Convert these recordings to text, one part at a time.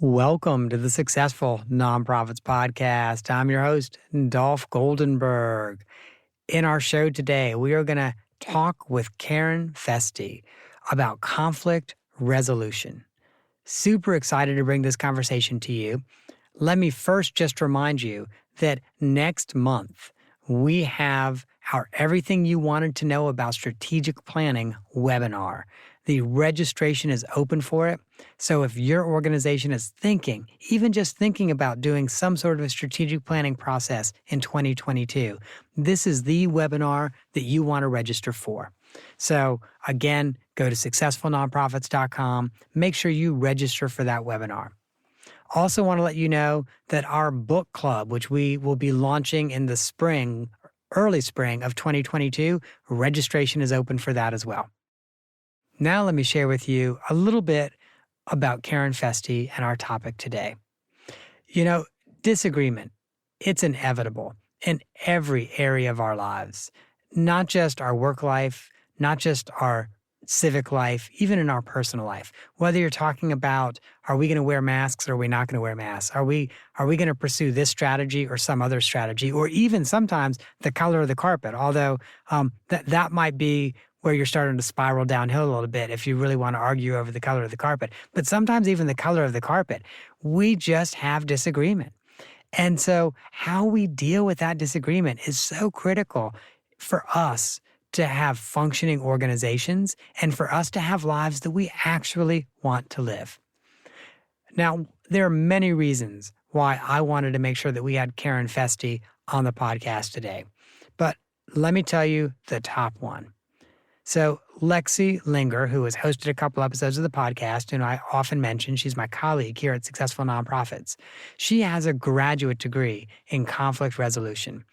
Welcome to the Successful Nonprofits Podcast. I'm your host, Dolph Goldenberg. In our show today, we are going to talk with Karen Feste about conflict resolution. Super excited to bring this conversation to you. Let me first just remind you that next month, we have our Everything You Wanted to Know About Strategic Planning webinar. The registration is open for it. So if your organization is thinking, even just thinking about doing some sort of a strategic planning process in 2022, this is the webinar that you want to register for. So again, go to successfulnonprofits.com. Make sure you register for that webinar. Also want to let you know that our book club, which we will be launching in the spring, early spring of 2022, registration is open for that as well. Now let me share with you a little bit about Karen Feste and our topic today. You know, disagreement, it's inevitable in every area of our lives, not just our work life, not just our civic life, even in our personal life. Whether you're talking about, are we going to wear masks or are we not going to wear masks? Are we going to pursue this strategy or some other strategy, or even sometimes the color of the carpet, although that might be where you're starting to spiral downhill a little bit if you really want to argue over the color of the carpet. But sometimes even the color of the carpet, we just have disagreement. And so how we deal with that disagreement is so critical for us to have functioning organizations and for us to have lives that we actually want to live. Now, there are many reasons why I wanted to make sure that we had Karen Feste on the podcast today. But let me tell you the top one. So Lexi Linger, who has hosted a couple episodes of the podcast, and I often mention, she's my colleague here at Successful Nonprofits. She has a graduate degree in conflict resolution.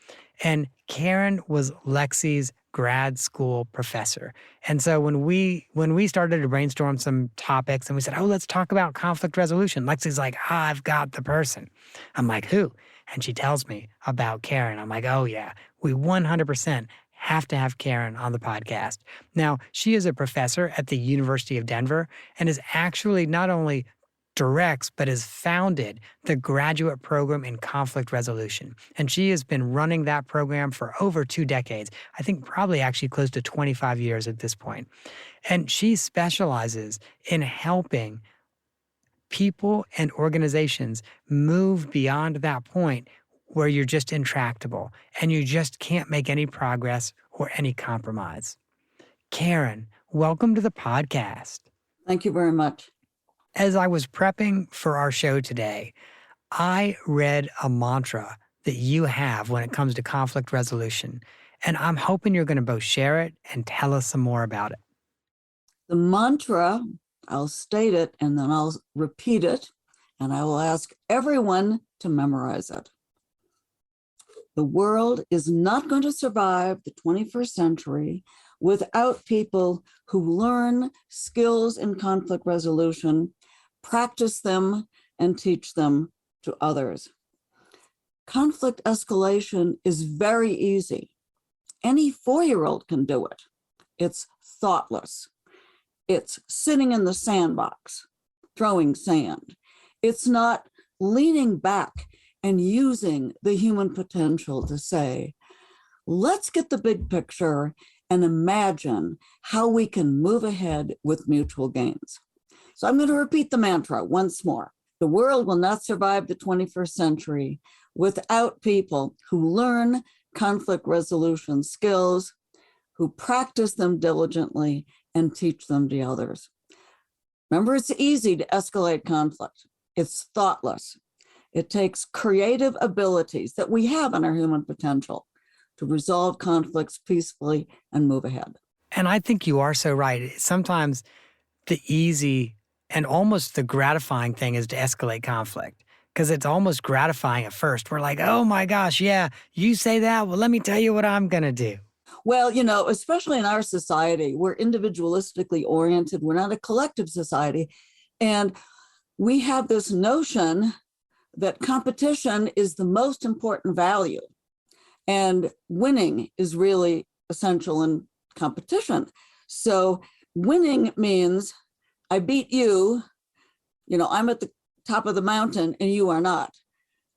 And Karen was Lexi's grad school professor. And so when we started to brainstorm some topics and we said, oh, let's talk about conflict resolution, Lexi's like, I've got the person. I'm like, who? And she tells me about Karen. I'm like, oh yeah, we 100% have to have Karen on the podcast. Now, she is a professor at the University of Denver and is actually not only directs, but has founded the graduate program in conflict resolution. And she has been running that program for over 2 decades. I think probably actually close to 25 years at this point. And she specializes in helping people and organizations move beyond that point where you're just intractable and you just can't make any progress or any compromise. Karen, welcome to the podcast. Thank you very much. As I was prepping for our show today, I read a mantra that you have when it comes to conflict resolution, and I'm hoping you're going to both share it and tell us some more about it. The mantra, I'll state it and then I'll repeat it, and I will ask everyone to memorize it. The world is not going to survive the 21st century without people who learn skills in conflict resolution, practice them, and teach them to others. Conflict escalation is very easy. Any 4-year-old can do it. It's thoughtless. It's sitting in the sandbox, throwing sand. It's not leaning back and using the human potential to say, let's get the big picture and imagine how we can move ahead with mutual gains. So I'm going to repeat the mantra once more. The world will not survive the 21st century without people who learn conflict resolution skills, who practice them diligently and teach them to others. Remember, it's easy to escalate conflict. It's thoughtless. It takes creative abilities that we have in our human potential to resolve conflicts peacefully and move ahead. And I think you are so right. Sometimes the easy and almost the gratifying thing is to escalate conflict because it's almost gratifying at first. We're like, oh my gosh, yeah, you say that? Well, let me tell you what I'm going to do. Well, especially in our society, we're individualistically oriented. We're not a collective society. And we have this notion that competition is the most important value. And winning is really essential in competition. So winning means I beat you, I'm at the top of the mountain and you are not.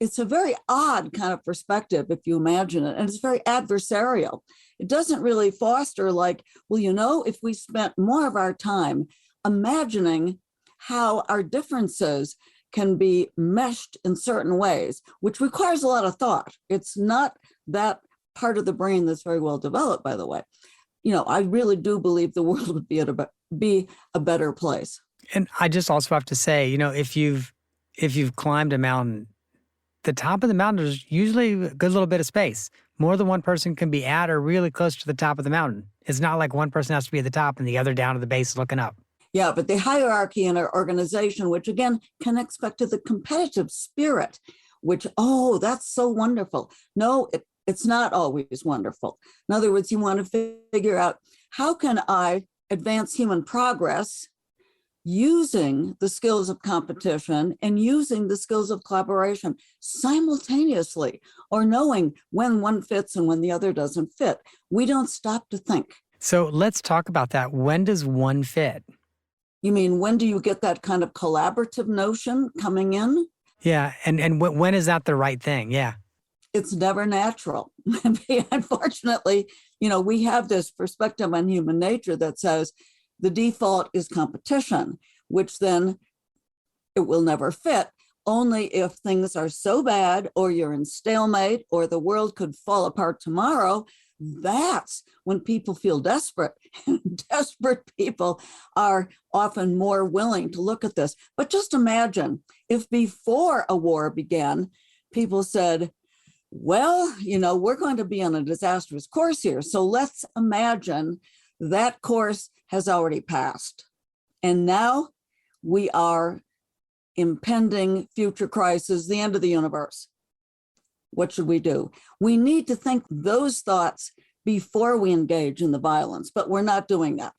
It's a very odd kind of perspective if you imagine it, and it's very adversarial. It doesn't really foster like, well, if we spent more of our time imagining how our differences can be meshed in certain ways, which requires a lot of thought. It's not that part of the brain that's very well developed, by the way. I really do believe the world would be a better place. And I just also have to say, if you've climbed a mountain, the top of the mountain is usually a good little bit of space. More than one person can be at or really close to the top of the mountain. It's not like one person has to be at the top and the other down at the base looking up. Yeah, but the hierarchy in our organization, which again connects back to the competitive spirit, which, that's so wonderful. No, it's not always wonderful. In other words, you want to figure out, how can I advance human progress using the skills of competition and using the skills of collaboration simultaneously, or knowing when one fits and when the other doesn't fit. We don't stop to think. So let's talk about that. When does one fit? You mean, when do you get that kind of collaborative notion coming in? Yeah. And when is that the right thing? Yeah. It's never natural. Unfortunately, we have this perspective on human nature that says the default is competition, which then it will never fit. Only if things are so bad, or you're in stalemate, or the world could fall apart tomorrow, that's when people feel desperate. Desperate people are often more willing to look at this. But just imagine if before a war began, people said, well, we're going to be on a disastrous course here. So let's imagine that course has already passed. And now we are impending future crisis, the end of the universe. What should we do? We need to think those thoughts before we engage in the violence, but we're not doing that.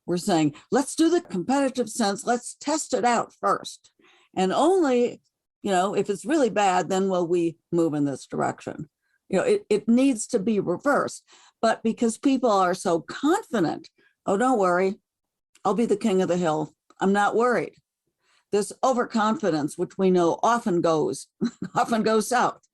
We're saying, let's do the competitive sense. Let's test it out first. And only, if it's really bad, then will we move in this direction. It needs to be reversed. But because people are so confident, don't worry, I'll be the king of the hill. I'm not worried. This overconfidence, which we know often goes south.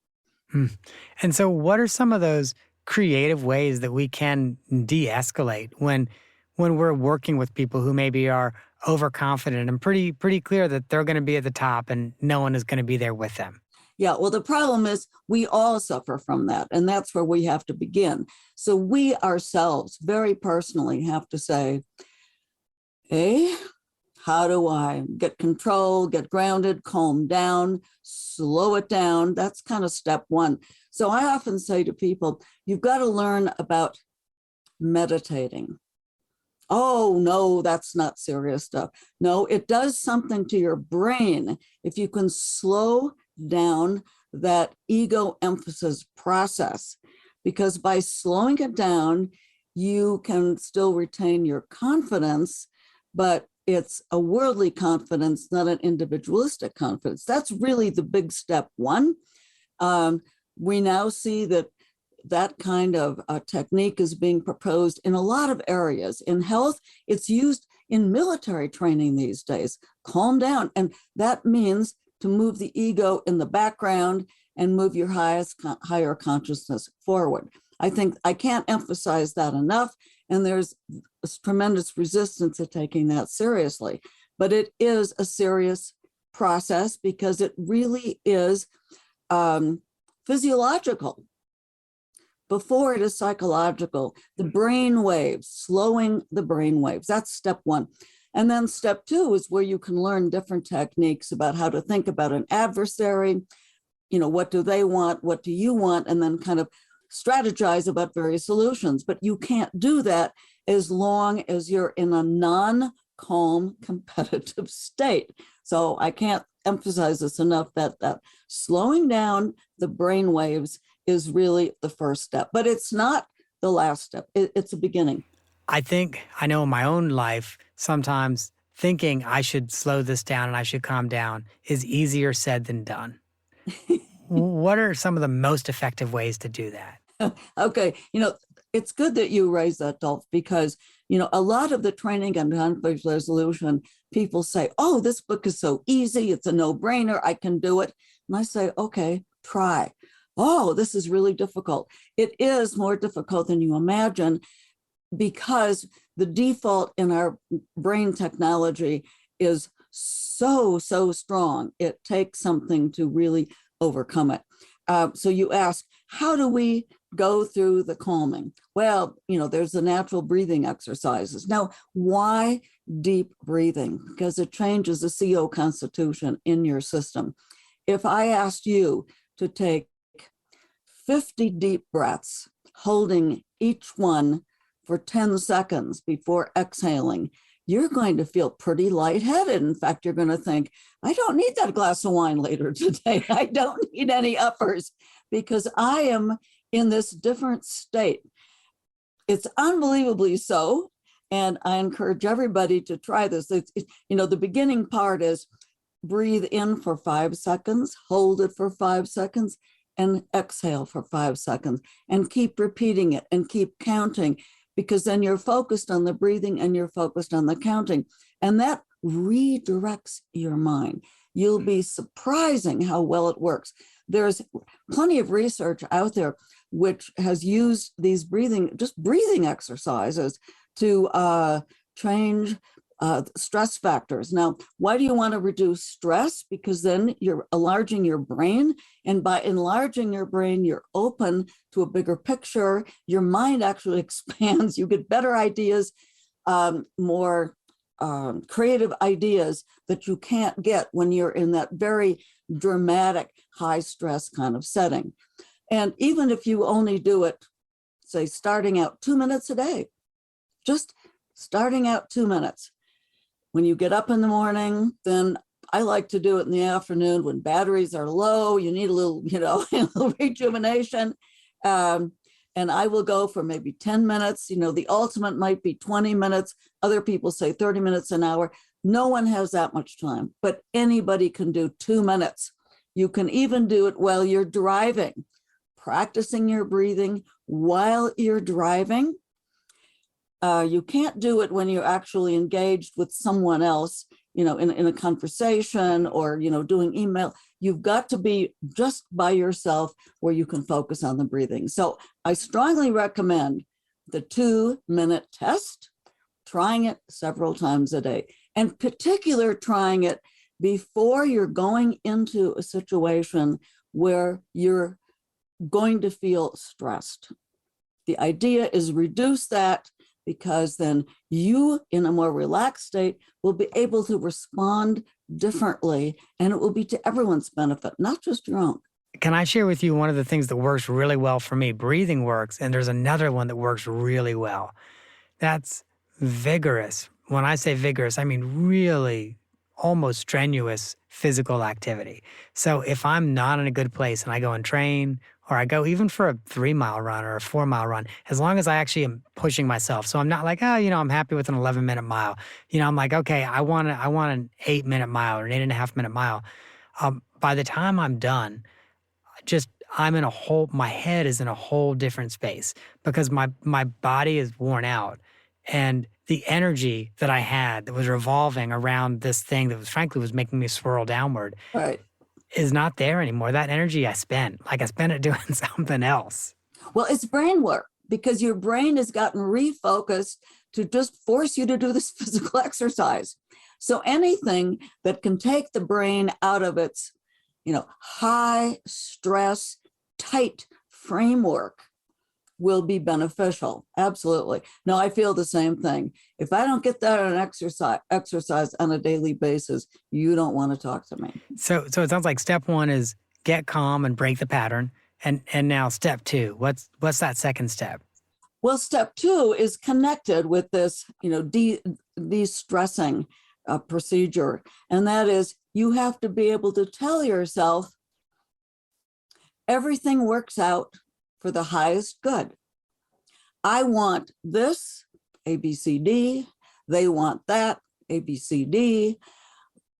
And so what are some of those creative ways that we can de-escalate when we're working with people who maybe are overconfident and pretty clear that they're going to be at the top and no one is going to be there with them? Yeah, well, the problem is we all suffer from that, and that's where we have to begin. So we ourselves very personally have to say, hey, how do I get control, get grounded, calm down, slow it down? That's kind of step one. So I often say to people, you've got to learn about meditating. Oh, no, that's not serious stuff. No, it does something to your brain if you can slow down that ego emphasis process, because by slowing it down, you can still retain your confidence, but it's a worldly confidence, not an individualistic confidence. That's really the big step one. We now see that kind of technique is being proposed in a lot of areas. In health, it's used in military training these days. Calm down. And that means to move the ego in the background and move your higher consciousness forward. I think I can't emphasize that enough. And there's a tremendous resistance to taking that seriously. But it is a serious process because it really is physiological before it is psychological. The brain waves, slowing the brain waves, that's step one. And then step two is where you can learn different techniques about how to think about an adversary. What do they want? What do you want? And then kind of strategize about various solutions. But you can't do that as long as you're in a non-calm competitive state. So I can't emphasize this enough that slowing down the brain waves is really the first step, but it's not the last step. It's a beginning. I know in my own life, sometimes thinking I should slow this down and I should calm down is easier said than done. What are some of the most effective ways to do that? Okay. It's good that you raise that, Dolph, because, A lot of the training on conflict resolution, people say, oh, this book is so easy. It's a no-brainer. I can do it. And I say, okay, try. Oh, this is really difficult. It is more difficult than you imagine because the default in our brain technology is so strong. It takes something to really overcome it. So you ask, how do we go through the calming? Well, there's the natural breathing exercises. Now, why deep breathing? Because it changes the CO constitution in your system. If I asked you to take 50 deep breaths, holding each one for 10 seconds before exhaling, you're going to feel pretty lightheaded. In fact, you're going to think, I don't need that glass of wine later today. I don't need any uppers because I am in this different state. It's unbelievably so. And I encourage everybody to try this. The beginning part is breathe in for 5 seconds, hold it for 5 seconds, and exhale for 5 seconds, and keep repeating it and keep counting, because then you're focused on the breathing and you're focused on the counting. And that redirects your mind. You'll be surprising how well it works. There's plenty of research out there which has used these breathing exercises to change stress factors. Now, why do you want to reduce stress? Because then you're enlarging your brain. And by enlarging your brain, you're open to a bigger picture. Your mind actually expands. You get better ideas, more creative ideas that you can't get when you're in that very dramatic, high stress kind of setting. And even if you only do it, say, starting out 2 minutes a day, just starting out 2 minutes. When you get up in the morning, then I like to do it in the afternoon when batteries are low, you need a little, a little rejuvenation. And I will go for maybe 10 minutes. The ultimate might be 20 minutes. Other people say 30 minutes an hour. No one has that much time, but anybody can do 2 minutes. You can even do it while you're driving, practicing your breathing while you're driving. You can't do it when you're actually engaged with someone else, in a conversation or, doing email. You've got to be just by yourself where you can focus on the breathing. So I strongly recommend the 2-minute test, trying it several times a day, and particular trying it before you're going into a situation where you're going to feel stressed. The idea is reduce that, because then you, in a more relaxed state, will be able to respond differently, and it will be to everyone's benefit, not just your own. Can I share with you one of the things that works really well for me? Breathing works, and there's another one that works really well. That's vigorous. When I say vigorous, I mean really almost strenuous physical activity. So if I'm not in a good place and I go and train, or I go even for a 3-mile run or a 4-mile run, as long as I actually am pushing myself. So I'm not like, I'm happy with an 11-minute mile. I'm like, okay, I want an 8-minute mile or an 8.5-minute mile. By the time I'm done, my head is in a whole different space because my body is worn out. And the energy that I had that was revolving around this thing that was making me swirl downward. Right. Is not there anymore. That energy I spent it doing something else. Well, it's brain work because your brain has gotten refocused to just force you to do this physical exercise. So anything that can take the brain out of its, high stress, tight framework will be beneficial. Absolutely. No, I feel the same thing. If I don't get that on exercise on a daily basis, you don't want to talk to me. So it sounds like step 1 is get calm and break the pattern. And now step 2, what's that second step? Well, step 2 is connected with this, de-stressing procedure. And that is, you have to be able to tell yourself everything works out for the highest good. I want this, A, B, C, D. They want that, A, B, C, D.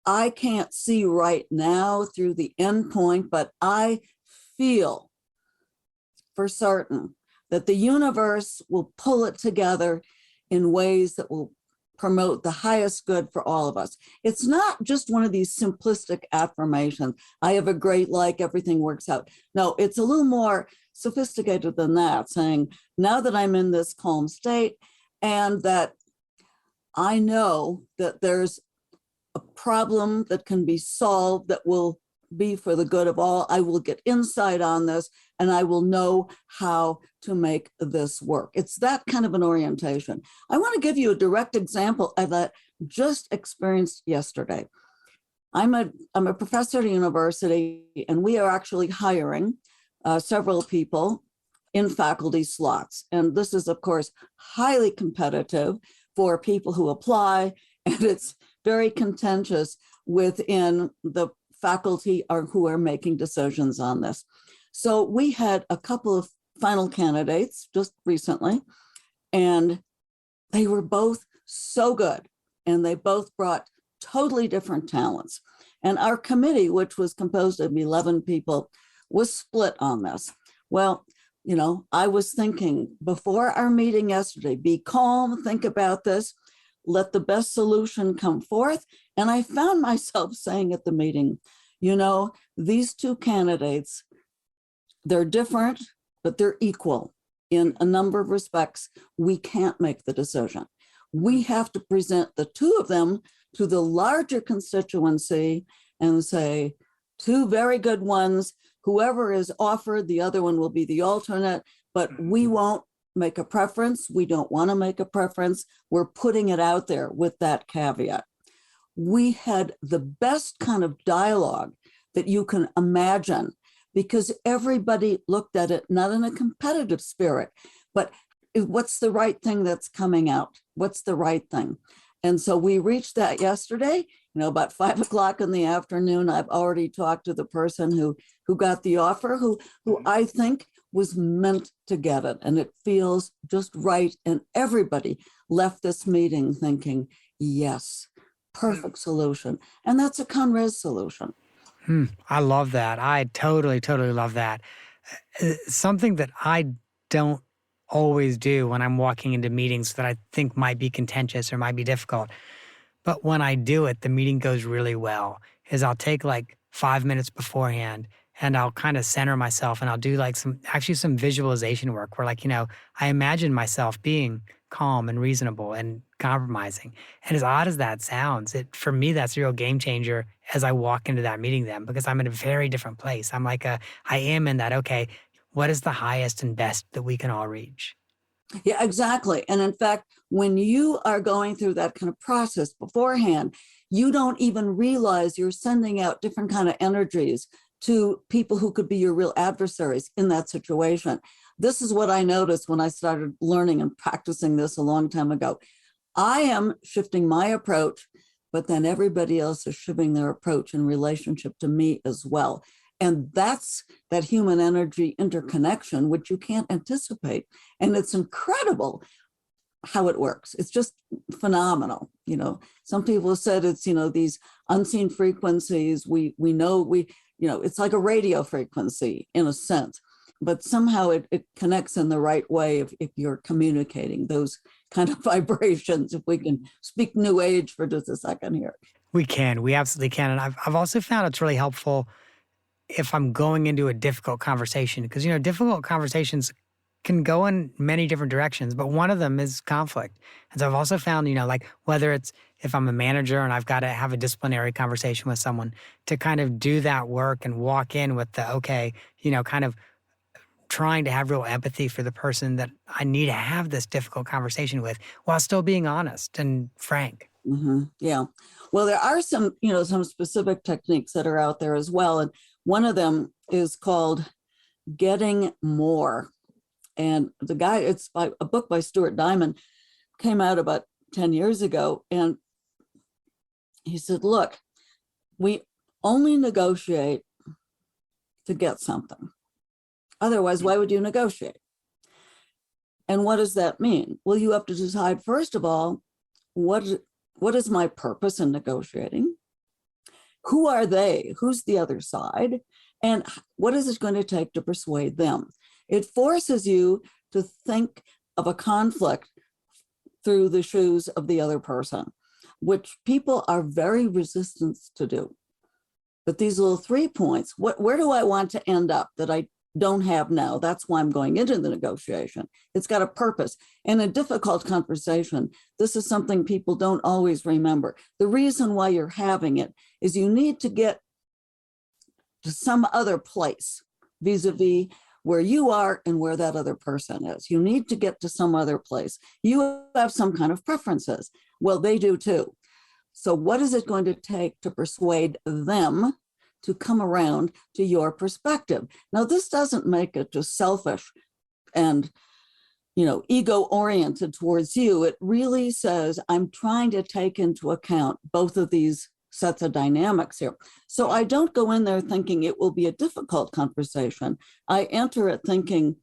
I can't see right now through the end point, but I feel for certain that the universe will pull it together in ways that will promote the highest good for all of us. It's not just one of these simplistic affirmations. I have a great life, everything works out. No, it's a little more sophisticated than that, saying, now that I'm in this calm state and that I know that there's a problem that can be solved that will be for the good of all, I will get insight on this and I will know how to make this work. It's that kind of an orientation. I want to give you a direct example of that just experienced yesterday. I'm a professor at a university, and we are actually hiring several people in faculty slots. And this is, of course, highly competitive for people who apply, and it's very contentious within the faculty who are making decisions on this. So we had a couple of final candidates just recently, and they were both so good, and they both brought totally different talents. And our committee, which was composed of 11 people, was split on this. Well, you know, I was thinking before our meeting yesterday, be calm, think about this, let the best solution come forth. And I found myself saying at the meeting, you know, these two candidates, they're different, but they're equal in a number of respects. We can't make the decision. We have to present the two of them to the larger constituency and say, two very good ones, whoever is offered, the other one will be the alternate, but we won't make a preference. We don't want to make a preference. We're putting it out there with that caveat. We had the best kind of dialogue that you can imagine, because everybody looked at it not in a competitive spirit, but what's the right thing that's coming out? What's the right thing? And so we reached that yesterday, you know, about 5 o'clock in the afternoon. I've already talked to the person who got the offer, who I think was meant to get it. And it feels just right. And everybody left this meeting thinking, yes, perfect solution. And that's a ConRes solution. I love that. I totally love that. Something that I don't always do when I'm walking into meetings that I think might be contentious or might be difficult. But when I do it, the meeting goes really well, is I'll take like 5 minutes beforehand and I'll kind of center myself, and I'll do like some visualization work where, like, you know, I imagine myself being calm and reasonable and compromising. And as odd as that sounds, for me, that's a real game changer as I walk into that meeting then, because I'm in a very different place. I am in that, okay, what is the highest and best that we can all reach? Yeah, exactly. And in fact, when you are going through that kind of process beforehand, you don't even realize you're sending out different kind of energies to people who could be your real adversaries in that situation. This is what I noticed when I started learning and practicing this a long time ago. I am shifting my approach, but then everybody else is shifting their approach in relationship to me as well. And that's that human energy interconnection, which you can't anticipate. And it's incredible how it works. It's just phenomenal. You know, some people have said it's, you know, these unseen frequencies. We know, you know, it's like a radio frequency in a sense, but somehow it connects in the right way if you're communicating those kind of vibrations, if we can speak new age for just a second here. We absolutely can. And I've also found it's really helpful if I'm going into a difficult conversation, because, you know, difficult conversations can go in many different directions, but one of them is conflict. And so I've also found, you know, like whether it's if I'm a manager and I've got to have a disciplinary conversation with someone, to kind of do that work and walk in with the, okay, you know, kind of trying to have real empathy for the person that I need to have this difficult conversation with, while still being honest and frank. Mm-hmm. Yeah. Well, there are some, you know, some specific techniques that are out there as well. And one of them is called Getting More. And the guy, it's by a book by Stuart Diamond, came out about 10 years ago. And he said, look, we only negotiate to get something. Otherwise, why would you negotiate? And what does that mean? Well, you have to decide, first of all, what is my purpose in negotiating? Who are they? Who's the other side? And what is it going to take to persuade them? It forces you to think of a conflict through the shoes of the other person, which people are very resistant to do. But these little 3 points, where do I want to end up that I don't have now? That's why I'm going into the negotiation. It's got a purpose. And a difficult conversation, this is something people don't always remember. The reason why you're having it is you need to get to some other place vis-a-vis where you are and where that other person is. You need to get to some other place. You have some kind of preferences. Well, they do too. So what is it going to take to persuade them to come around to your perspective? Now, this doesn't make it just selfish and, ego-oriented towards you. It really says, I'm trying to take into account both of these sets of dynamics here. So I don't go in there thinking it will be a difficult conversation. I enter it thinking,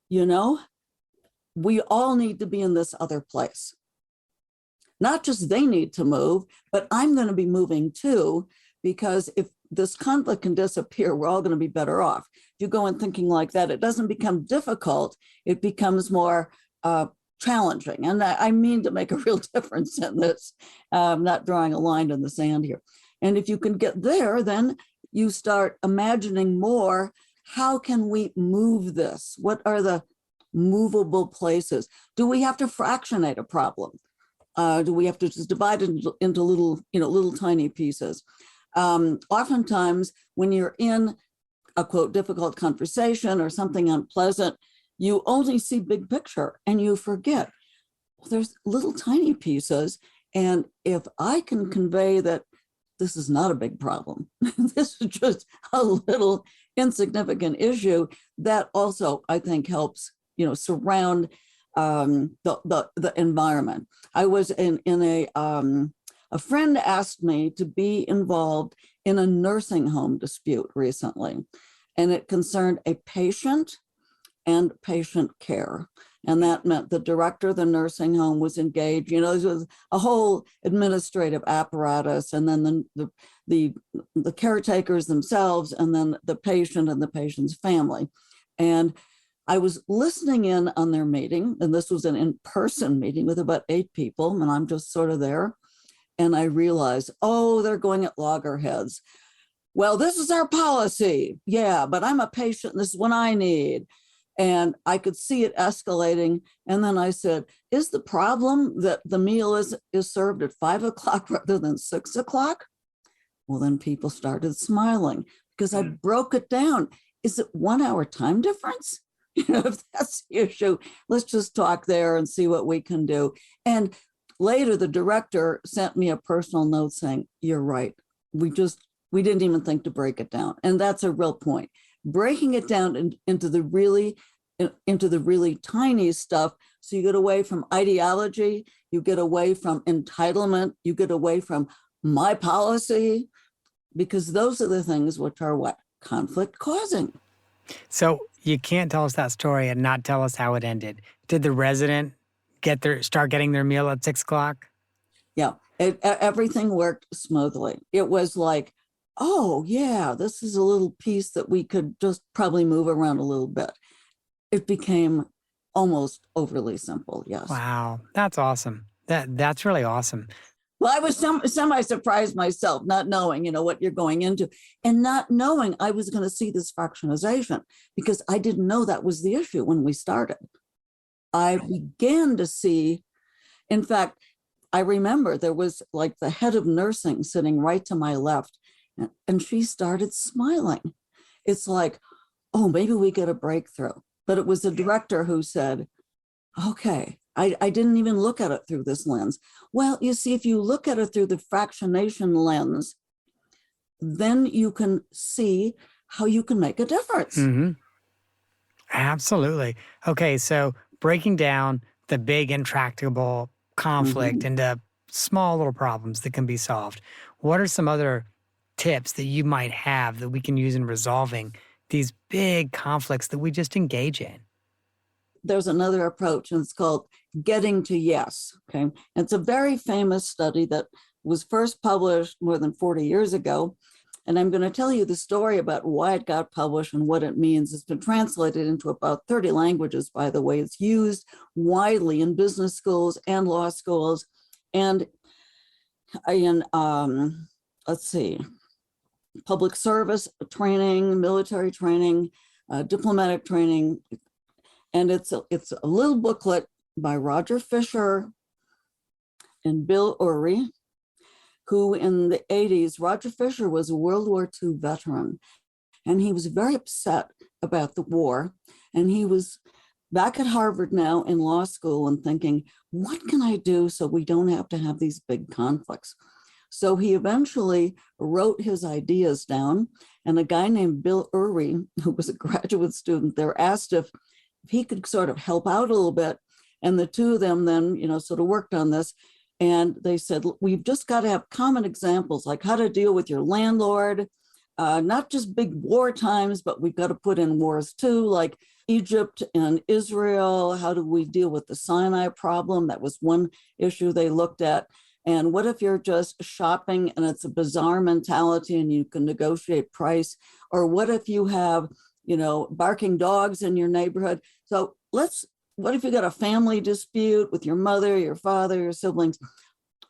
we all need to be in this other place. Not just they need to move, but I'm going to be moving too, because if this conflict can disappear, we're all going to be better off. If you go in thinking like that, it doesn't become difficult, it becomes more challenging. And I mean to make a real difference in this. I'm not drawing a line in the sand here. And if you can get there, then you start imagining more, how can we move this? What are the movable places? Do we have to fractionate a problem? Do we have to just divide it into little tiny pieces? Oftentimes, when you're in a quote difficult conversation or something unpleasant, you only see big picture and you forget, well, there's little tiny pieces. And if I can convey that this is not a big problem, this is just a little insignificant issue, that also, I think, helps, surround the environment. I was in a friend asked me to be involved in a nursing home dispute recently, and it concerned a patient and patient care. And that meant the director of the nursing home was engaged. There was a whole administrative apparatus, and then the caretakers themselves, and then the patient and the patient's family. And I was listening in on their meeting, and this was an in-person meeting with about 8 people, and I'm just sort of there. And I realized, they're going at loggerheads. Well, this is our policy. Yeah, but I'm a patient, and this is what I need. And I could see it escalating. And then I said, is the problem that the meal is served at 5 o'clock rather than 6 o'clock? Well, then people started smiling because I broke it down. Is it 1 hour time difference? If that's the issue, let's just talk there and see what we can do. And later, the director sent me a personal note saying, you're right. We didn't even think to break it down. And that's a real point. Breaking it down into the really tiny stuff. So you get away from ideology, you get away from entitlement, you get away from my policy, because those are the things which are what? Conflict causing. So you can't tell us that story and not tell us how it ended. Did the resident start getting their meal at 6 o'clock? Yeah, everything worked smoothly. It was like, oh yeah, this is a little piece that we could just probably move around a little bit. It became almost overly simple. Yes. Wow, that's awesome. That's really awesome. Well, I was semi-surprised myself, not knowing, what you're going into, and not knowing I was going to see this fractionization, because I didn't know that was the issue when we started. I began to see, in fact, I remember there was like the head of nursing sitting right to my left, and she started smiling. It's like, oh, maybe we get a breakthrough. But it was the director who said, okay, I didn't even look at it through this lens. Well, you see, if you look at it through the fractionation lens, then you can see how you can make a difference. Mm-hmm. Absolutely. Okay, so breaking down the big intractable conflict into small little problems that can be solved. What are some other tips that you might have that we can use in resolving these big conflicts that we just engage in? There's another approach, and it's called getting to yes. Okay. It's a very famous study that was first published more than 40 years ago. And I'm going to tell you the story about why it got published and what it means. It's been translated into about 30 languages, by the way. It's used widely in business schools and law schools and in, let's see, public service training, military training, diplomatic training. And it's a little booklet by Roger Fisher and Bill Urey, who in the 80s, Roger Fisher was a World War II veteran, and he was very upset about the war. And he was back at Harvard now in law school and thinking, what can I do so we don't have to have these big conflicts? So he eventually wrote his ideas down, and a guy named Bill Urey, who was a graduate student there, asked if he could sort of help out a little bit. And the two of them then, sort of worked on this. And they said, we've just got to have common examples, like how to deal with your landlord, not just big war times, but we've got to put in wars too, like Egypt and Israel. How do we deal with the Sinai problem? That was one issue they looked at. And what if you're just shopping and it's a bazaar mentality and you can negotiate price? Or what if you have, barking dogs in your neighborhood? So what if you got a family dispute with your mother, your father, your siblings,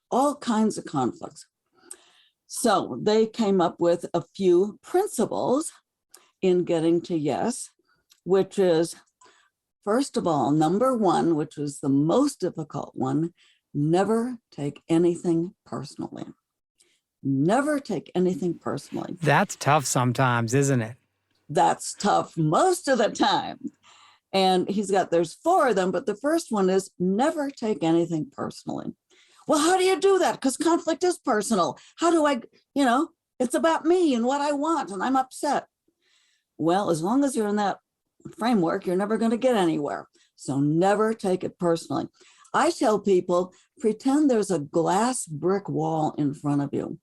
all kinds of conflicts. So they came up with a few principles in getting to yes, which is, first of all, number one, which was the most difficult one, never take anything personally. Never take anything personally. That's tough sometimes, isn't it? That's tough most of the time. And there's 4 of them, but the first one is never take anything personally. Well, how do you do that? Because conflict is personal. How do I, it's about me and what I want, and I'm upset. Well, as long as you're in that framework, you're never going to get anywhere. So never take it personally. I tell people, pretend there's a glass brick wall in front of you,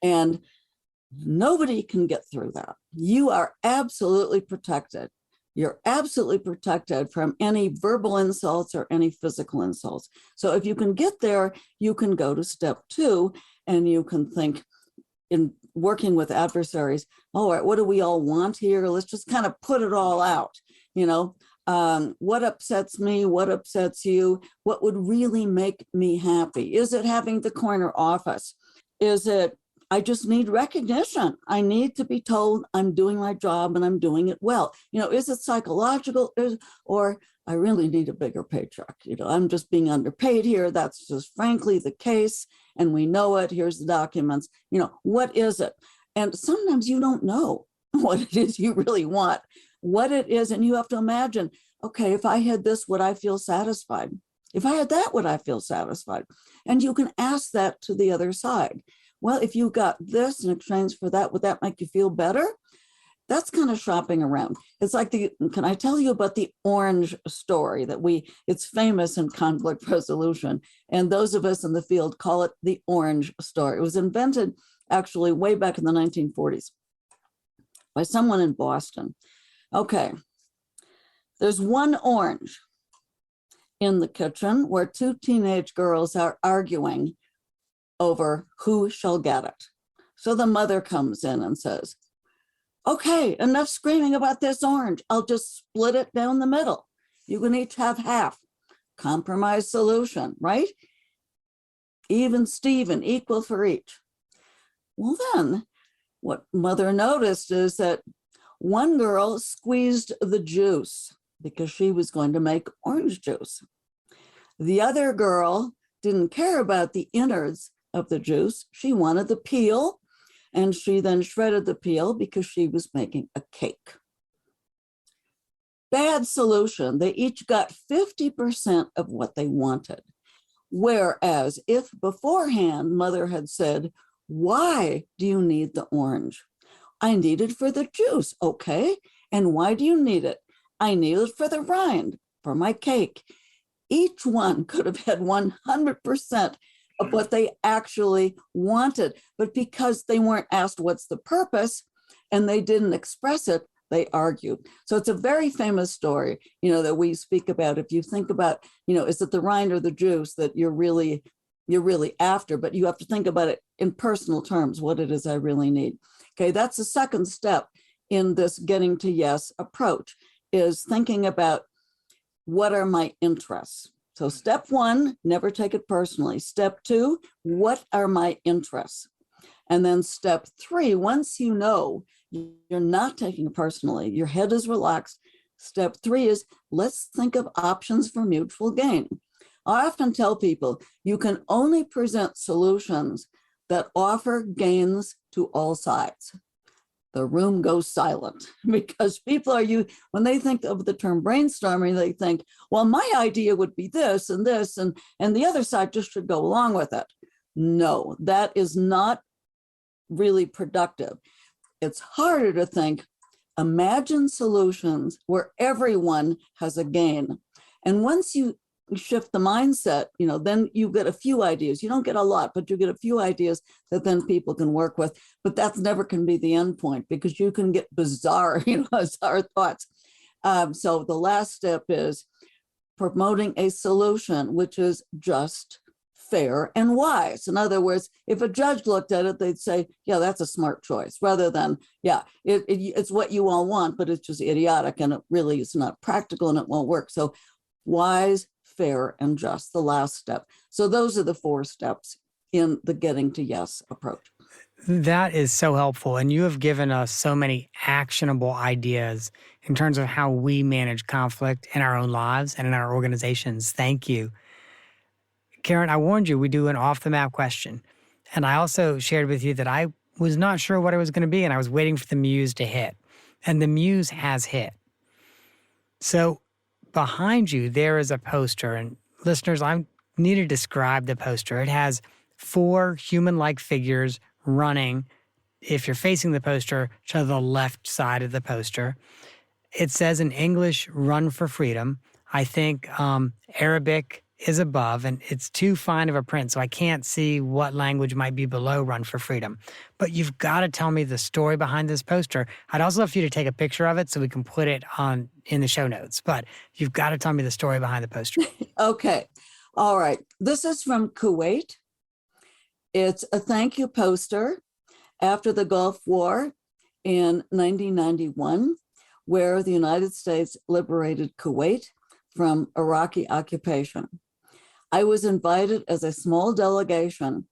and nobody can get through that. You are absolutely protected. You're absolutely protected from any verbal insults or any physical insults. So if you can get there, you can go to step 2, and you can think, in working with adversaries, all right, what do we all want here? Let's just kind of put it all out. What upsets me? What upsets you? What would really make me happy? Is it having the corner office? Is it, I just need recognition. I need to be told I'm doing my job and I'm doing it well. Is it psychological, or I really need a bigger paycheck? I'm just being underpaid here. That's just frankly the case. And we know it. Here's the documents. What is it? And sometimes you don't know what it is you really want, what it is. And you have to imagine, okay, if I had this, would I feel satisfied? If I had that, would I feel satisfied? And you can ask that to the other side. Well, if you got this in exchange for that, would that make you feel better? That's kind of shopping around. It's like can I tell you about the orange story it's famous in conflict resolution. And those of us in the field call it the orange story. It was invented actually way back in the 1940s by someone in Boston. Okay, there's one orange in the kitchen where 2 teenage girls are arguing over who shall get it. So the mother comes in and says, okay, enough screaming about this orange. I'll just split it down the middle. You can each have half. Compromise solution, right? Even Steven, equal for each. Well, then what mother noticed is that one girl squeezed the juice because she was going to make orange juice. The other girl didn't care about the innards of the juice. She wanted the peel, and she then shredded the peel because she was making a cake. Bad solution. They each got 50% of what they wanted. Whereas if beforehand mother had said, why do you need the orange? I need it for the juice. Okay. And why do you need it? I need it for the rind, for my cake. Each one could have had 100% of what they actually wanted. But because they weren't asked what's the purpose and they didn't express it, they argued. So it's a very famous story, that we speak about. If you think about, is it the rind or the juice that you're really after? But you have to think about it in personal terms, what it is I really need. Okay, that's the second step in this getting to yes approach, is thinking about what are my interests. So step one, never take it personally. Step two, what are my interests? And then step three, once you know you're not taking it personally, your head is relaxed. Step three is, let's think of options for mutual gain. I often tell people you can only present solutions that offer gains to all sides. The room goes silent because people are when they think of the term brainstorming, they think, well, my idea would be this and this, and the other side just should go along with it. No, that is not really productive. It's harder to think, imagine solutions where everyone has a gain. And once you shift the mindset, then you get a few ideas. You don't get a lot, but you get a few ideas that then people can work with. But that's never can be the end point, because you can get bizarre, bizarre thoughts. So the last step is promoting a solution which is just, fair, and wise. In other words, if a judge looked at it, they'd say, yeah, that's a smart choice, rather than, yeah, it's what you all want, but it's just idiotic and it really is not practical and it won't work. So wise, fair, and just, the last step. So those are the 4 steps in the getting to yes approach. That is so helpful. And you have given us so many actionable ideas in terms of how we manage conflict in our own lives and in our organizations. Thank you. Karen, I warned you we do an off-the-map question. And I also shared with you that I was not sure what it was going to be, and I was waiting for the muse to hit. And the muse has hit. So behind you, there is a poster. And listeners, I need to describe the poster. It has 4 human-like figures running, if you're facing the poster, to the left side of the poster. It says in English, "Run for Freedom." I think Arabic is above, and it's too fine of a print, so I can't see what language might be below "Run for Freedom." But you've got to tell me the story behind this poster. I'd also love for you to take a picture of it so we can put it in the show notes. But you've got to tell me the story behind the poster. Okay. All right. This is from Kuwait. It's a thank you poster after the Gulf War in 1991, where the United States liberated Kuwait from Iraqi occupation. I was invited as a small delegation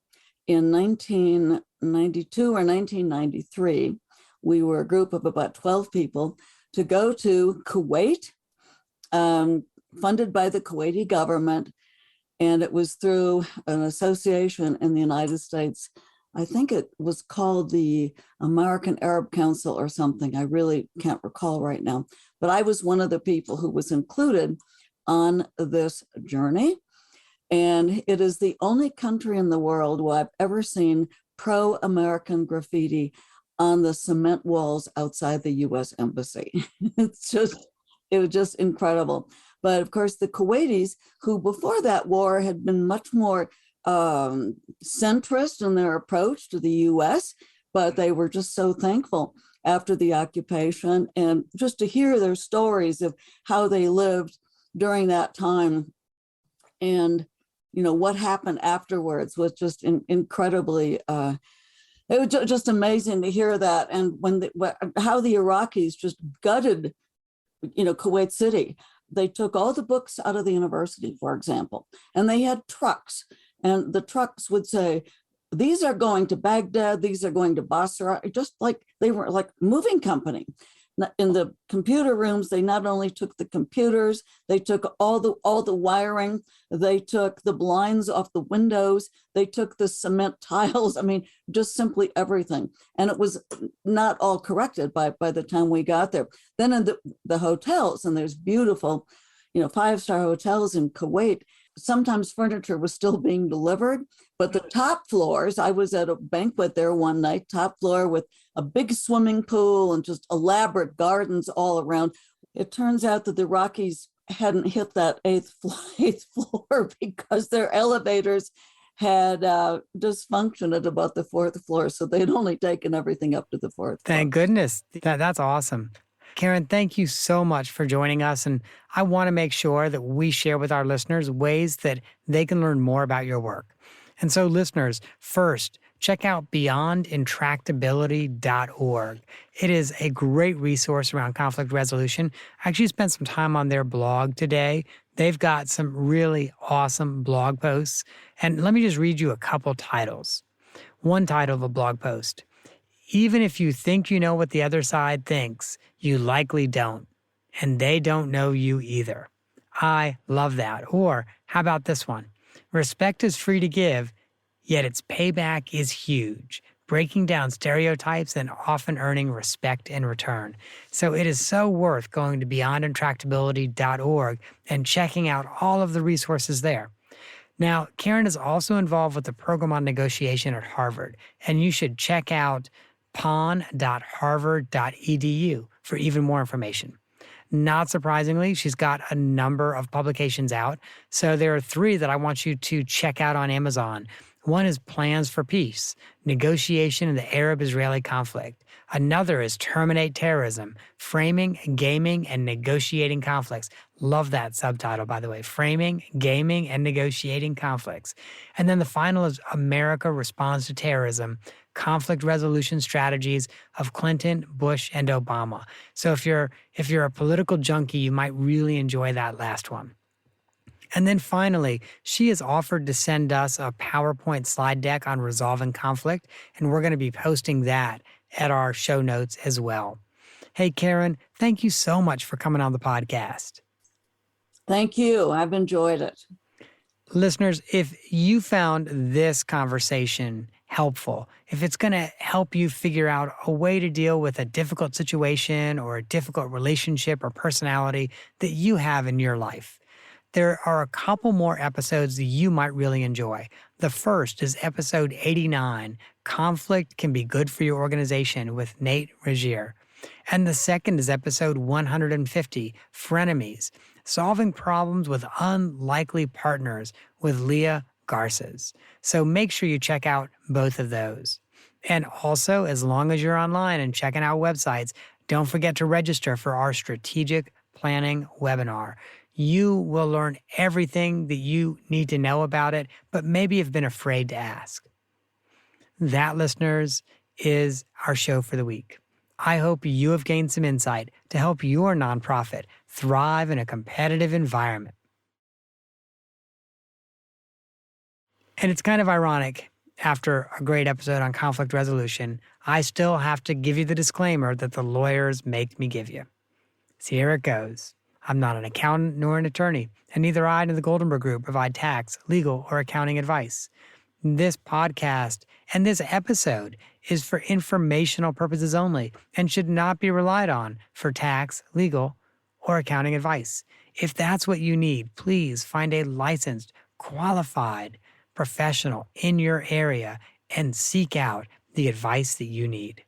in 1992 or 1993. We were a group of about 12 people to go to Kuwait, funded by the Kuwaiti government. And it was through an association in the United States. I think it was called the American Arab Council or something. I really can't recall right now. But I was one of the people who was included on this journey. And it is the only country in the world where I've ever seen pro-American graffiti on the cement walls outside the US Embassy. It was just incredible. But of course, the Kuwaitis, who before that war had been much more centrist in their approach to the US, but they were just so thankful after the occupation. And just to hear their stories of how they lived during that time and what happened afterwards was just incredibly, it was just amazing to hear that. And how the Iraqis just gutted, Kuwait City. They took all the books out of the university, for example, and they had trucks, and the trucks would say, these are going to Baghdad, these are going to Basra, just like they were like moving company. In the computer rooms, they not only took the computers, they took all the wiring, they took the blinds off the windows, they took the cement tiles, just simply everything. And it was not all corrected by the time we got there. Then in the hotels, and there's beautiful, 5-star hotels in Kuwait, sometimes furniture was still being delivered, but the top floors, I was at a banquet there one night, top floor with a big swimming pool and just elaborate gardens all around. It turns out that the Iraqis hadn't hit that eighth floor because their elevators had dysfunctioned at about the 4th floor. So they'd only taken everything up to the 4th floor. Thank goodness. That's awesome. Karen, thank you so much for joining us. And I want to make sure that we share with our listeners ways that they can learn more about your work. And so listeners, first, check out beyondintractability.org. It is a great resource around conflict resolution. I actually spent some time on their blog today. They've got some really awesome blog posts. And let me just read you a couple titles. One title of a blog post: even if you think you know what the other side thinks, you likely don't. And they don't know you either. I love that. Or how about this one? Respect is free to give, yet its payback is huge, breaking down stereotypes and often earning respect in return. So it is so worth going to beyondintractability.org and checking out all of the resources there. Now, Karen is also involved with the program on negotiation at Harvard, and you should check out pon.harvard.edu for even more information. Not surprisingly, she's got a number of publications out. So there are 3 that I want you to check out on Amazon. One is Plans for Peace, Negotiation in the Arab-Israeli Conflict. Another is Terminate Terrorism, Framing, Gaming, and Negotiating Conflicts. Love that subtitle, by the way, Framing, Gaming, and Negotiating Conflicts. And then the final is America Responds to Terrorism, Conflict Resolution Strategies of Clinton, Bush, and Obama. So if you're a political junkie, you might really enjoy that last one. And then finally, she has offered to send us a PowerPoint slide deck on resolving conflict, and we're going to be posting that at our show notes as well. Hey, Karen, thank you so much for coming on the podcast. Thank you. I've enjoyed it. Listeners, if you found this conversation helpful, if it's going to help you figure out a way to deal with a difficult situation or a difficult relationship or personality that you have in your life, there are a couple more episodes that you might really enjoy. The first is episode 89, Conflict Can Be Good for Your Organization, with Nate Regier. And the second is episode 150, Frenemies, Solving Problems with Unlikely Partners, with Leah Garces. So make sure you check out both of those. And also, as long as you're online and checking out websites, don't forget to register for our strategic planning webinar. You will learn everything that you need to know about it, but maybe have been afraid to ask. That, listeners, is our show for the week. I hope you have gained some insight to help your nonprofit thrive in a competitive environment. And it's kind of ironic, after a great episode on conflict resolution, I still have to give you the disclaimer that the lawyers make me give you. So here it goes. I'm not an accountant nor an attorney, and neither I nor the Goldenberg Group provide tax, legal, or accounting advice. This podcast and this episode is for informational purposes only and should not be relied on for tax, legal, or accounting advice. If that's what you need, please find a licensed, qualified professional in your area and seek out the advice that you need.